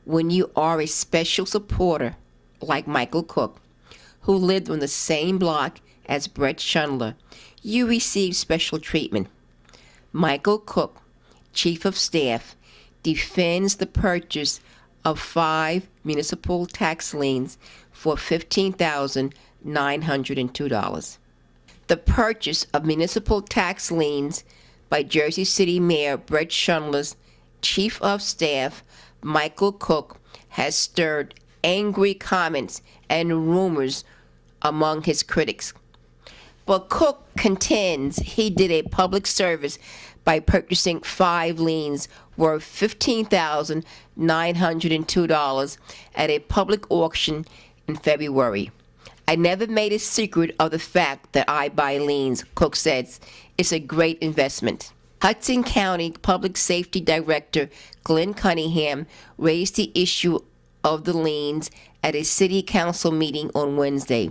When you are a special supporter like Michael Cook, who lived on the same block as Bret Schundler, you receive special treatment. Michael Cook, Chief of Staff, defends the purchase of 5 municipal tax liens for $15,902. The purchase of municipal tax liens by Jersey City Mayor Bret Schundler's Chief of Staff, Michael Cook, has stirred angry comments and rumors among his critics. But Cook contends he did a public service by purchasing 5 liens worth $15,902 at a public auction in February. I never made a secret of the fact that I buy liens, Cook says. It's a great investment. Hudson County Public Safety Director Glenn Cunningham raised the issue of the liens at a city council meeting on Wednesday.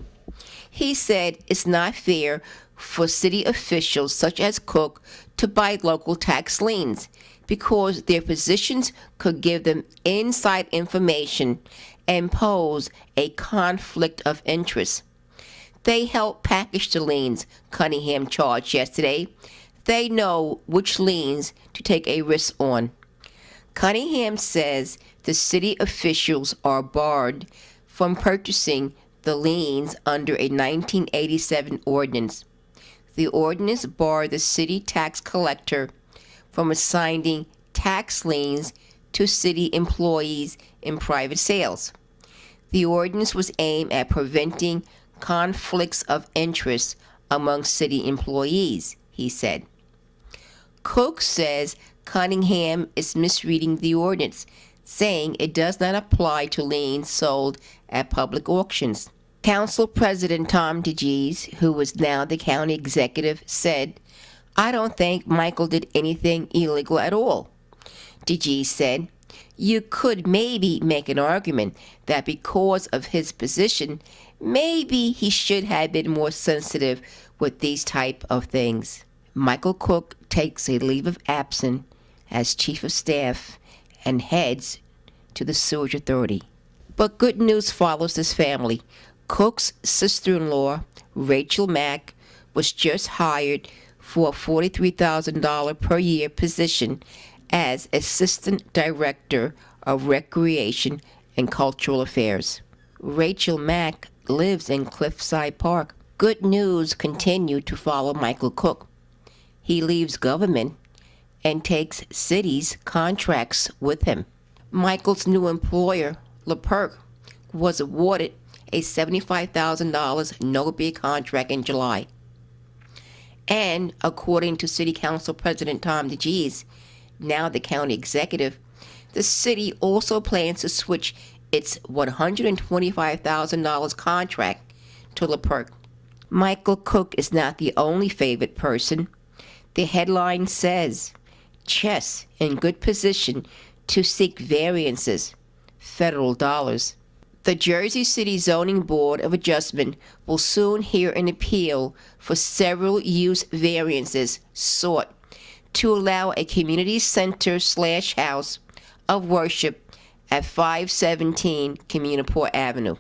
He said it's not fair for city officials such as Cook to buy local tax liens because their positions could give them inside information and pose a conflict of interest. They help package the liens, Cunningham charged yesterday. They know which liens to take a risk on. Cunningham says the city officials are barred from purchasing the liens under a 1987 ordinance. The ordinance barred the city tax collector from assigning tax liens to city employees in private sales. The ordinance was aimed at preventing conflicts of interest among city employees, he said. Cook says Cunningham is misreading the ordinance, saying it does not apply to liens sold at public auctions. Council President Tom DeGise, who is now the county executive, said, "I don't think Michael did anything illegal at all." DeGise said, "You could maybe make an argument that because of his position, maybe he should have been more sensitive with these type of things." Michael Cook takes a leave of absence as Chief of Staff and heads to the Sewage Authority. But good news follows this family. Cook's sister-in-law, Rachel Mack, was just hired for a $43,000 per year position as Assistant Director of Recreation and Cultural Affairs. Rachel Mack lives in Cliffside Park. Good news continued to follow Michael Cook. He leaves government and takes cities' contracts with him. Michael's new employer, LePerc, was awarded a $75,000 no-bid contract in July. And according to City Council President Tom DeGise, now the county executive, the city also plans to switch its $125,000 contract to LePerc. Michael Cook is not the only favored person. The headline says, "Chess in good position to seek variances, federal dollars." The Jersey City Zoning Board of Adjustment will soon hear an appeal for several use variances sought to allow a community center/house of worship at 517 Communiport Avenue.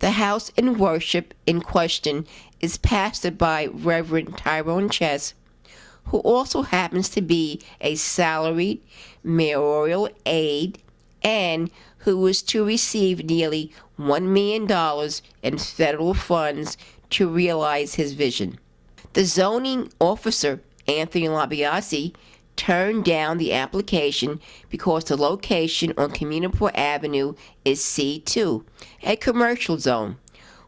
The house in worship in question is pastored by Reverend Tyrone Chess, who also happens to be a salaried mayoral aide and who is to receive nearly $1 million in federal funds to realize his vision. The zoning officer, Anthony Labiasi, turned down the application because the location on Communiport Avenue is C2, a commercial zone,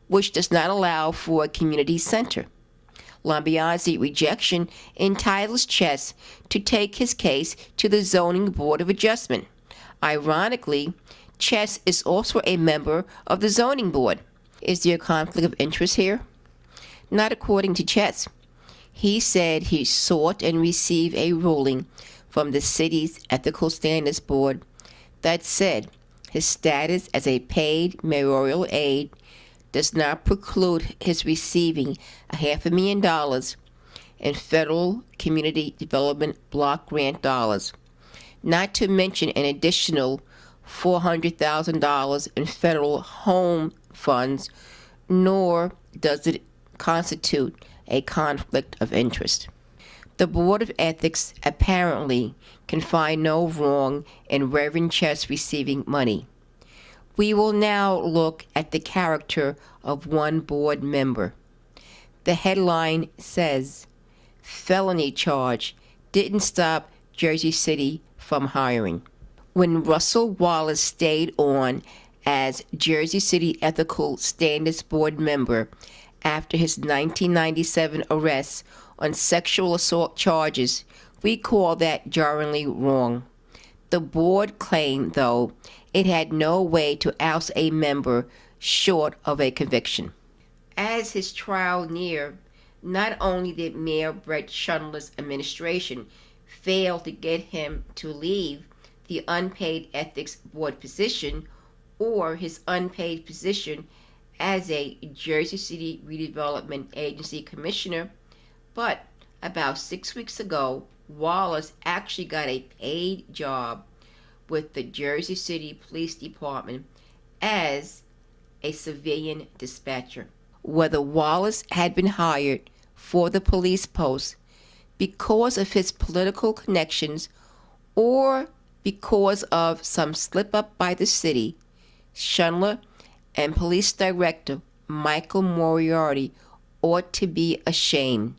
which does not allow for a community center. Labiasi's rejection entitles Chess to take his case to the Zoning Board of Adjustment. Ironically, Chess is also a member of the Zoning Board. Is there a conflict of interest here? Not according to Chess. He said he sought and received a ruling from the city's Ethical Standards Board that said his status as a paid mayoral aide does not preclude his receiving $500,000 in federal community development block grant dollars, not to mention an additional $400,000 in federal home funds, nor does it constitute a conflict of interest. The Board of Ethics apparently can find no wrong in Reverend Chess receiving money. We will now look at the character of one board member. The headline says, "Felony charge didn't stop Jersey City from hiring." When Russell Wallace stayed on as Jersey City Ethical Standards Board member after his 1997 arrest on sexual assault charges, we call that jarringly wrong. The board claimed, though, it had no way to oust a member short of a conviction. As his trial neared, not only did Mayor Bret Schundler's administration fail to get him to leave the unpaid ethics board position or his unpaid position as a Jersey City Redevelopment Agency commissioner, but about 6 weeks ago, Wallace actually got a paid job with the Jersey City Police Department as a civilian dispatcher. Whether Wallace had been hired for the police post because of his political connections or because of some slip-up by the city, Schundler and Police Director Michael Moriarty ought to be ashamed.